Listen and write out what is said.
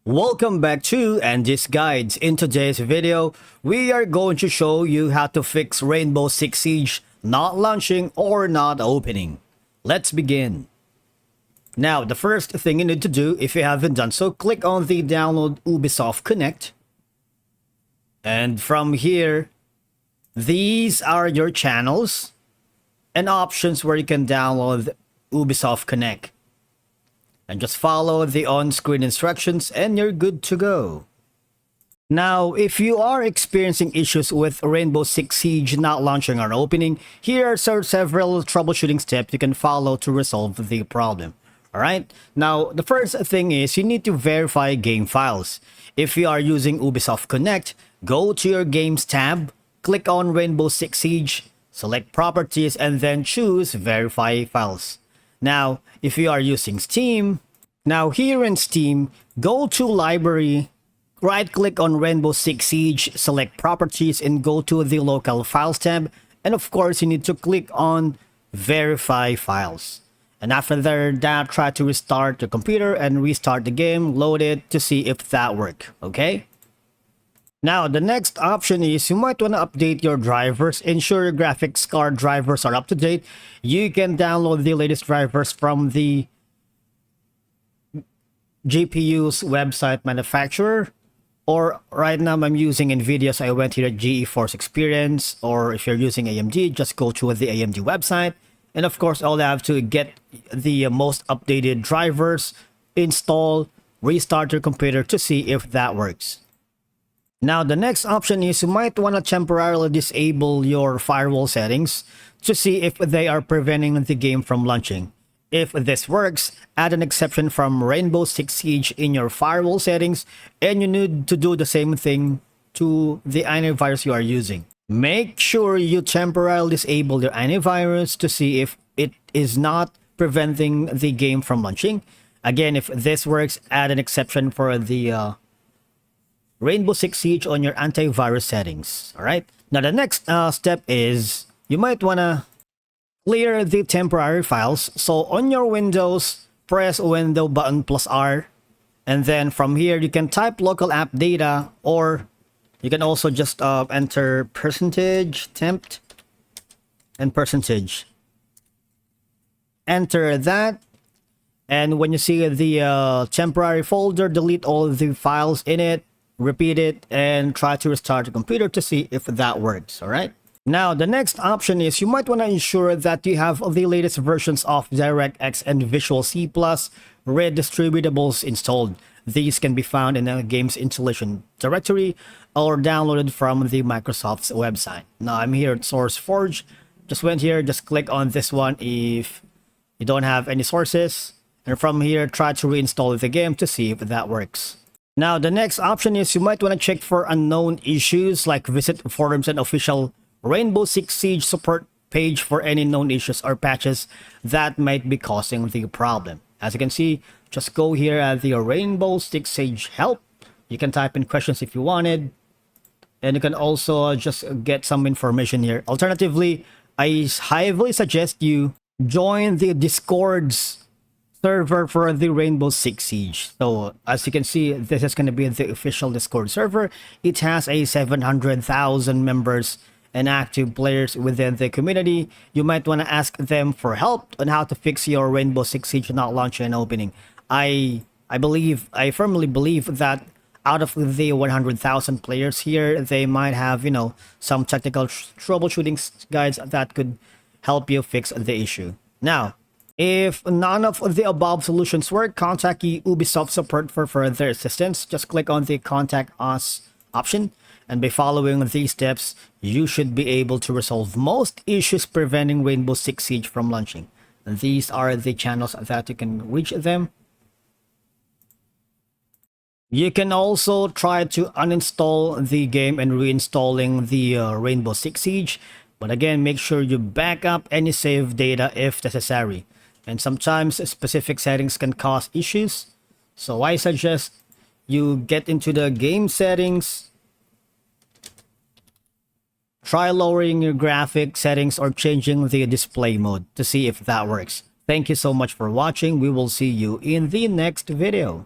Welcome back to Andy's Guides. In today's video, we are going to show you how to fix Rainbow Six Siege not launching or not opening. Let's begin. Now, the first thing you need to do, if you haven't done so, click on the download Ubisoft Connect. And from here, these are your channels and options where you can download Ubisoft Connect. And just follow the on-screen instructions and you're good to go. Now, if you are experiencing issues with Rainbow Six Siege not launching or opening, here are several troubleshooting steps you can follow to resolve the problem. Alright, now the first thing is you need to verify game files. If you are using Ubisoft Connect, go to your Games tab, click on Rainbow Six Siege, select Properties, and then choose Verify Files. Now, if you are using Steam, now here in Steam, go to Library, right-click on Rainbow Six Siege, select Properties, and go to the Local Files tab. And of course, you need to click on Verify Files. And after that, try to restart the computer and restart the game, load it to see if that works, okay? Now, the next option is you might want to update your drivers. Ensure your graphics card drivers are up to date. You can download the latest drivers from the GPU's website manufacturer. Or right now I'm using NVIDIA, so I went here at GeForce Experience. Or if you're using AMD, just go to the AMD website. And of course, I'll have to get the most updated drivers, install, restart your computer to see if that works. Now, the next option is you might want to temporarily disable your firewall settings to see if they are preventing the game from launching. If this works, add an exception from Rainbow Six Siege in your firewall settings, and you need to do the same thing to the antivirus you are using. Make sure you temporarily disable your antivirus to see if it is not preventing the game from launching. Again, if this works, add an exception for the Rainbow Six Siege on your antivirus settings. Alright, now the next step is you might want to clear the temporary files. So on your Windows, press Window button plus R, and then from here you can type local app data, or you can also just enter %temp and %. Enter that, and when you see the temporary folder, delete all of the files in it, repeat it, and try to restart the computer to see if that works. All right. Now, the next option is you might want to ensure that you have the latest versions of DirectX and Visual C+ RID distributables installed. These can be found in the game's installation directory or downloaded from the Microsoft's website. Now, I'm here at SourceForge. Just went here, just click on this one if you don't have any sources. And from here, try to reinstall the game to see if that works. Now, the next option is you might want to check for unknown issues, like visit forums and official Rainbow Six Siege support page for any known issues or patches that might be causing the problem. As you can see, just go here at the Rainbow Six Siege help. You can type in questions if you wanted, and you can also just get some information here. Alternatively, I highly suggest you join the Discord's server for the Rainbow Six Siege. So as you can see, this is going to be the official Discord server. It has a 700,000 members and active players within the community. You might want to ask them for help on how to fix your Rainbow Six Siege not launching and opening. I firmly believe that out of the 100,000 players here, they might have, some technical troubleshooting guides that could help you fix the issue. Now, if none of the above solutions work, contact the Ubisoft support for further assistance. Just click on the Contact Us option, and by following these steps, you should be able to resolve most issues preventing Rainbow Six Siege from launching. And these are the channels that you can reach them. You can also try to uninstall the game and reinstalling the Rainbow Six Siege. But again, make sure you back up any save data if necessary. And sometimes specific settings can cause issues. So I suggest you get into the game settings, try lowering your graphic settings or changing the display mode to see if that works. Thank you so much for watching. We will see you in the next video.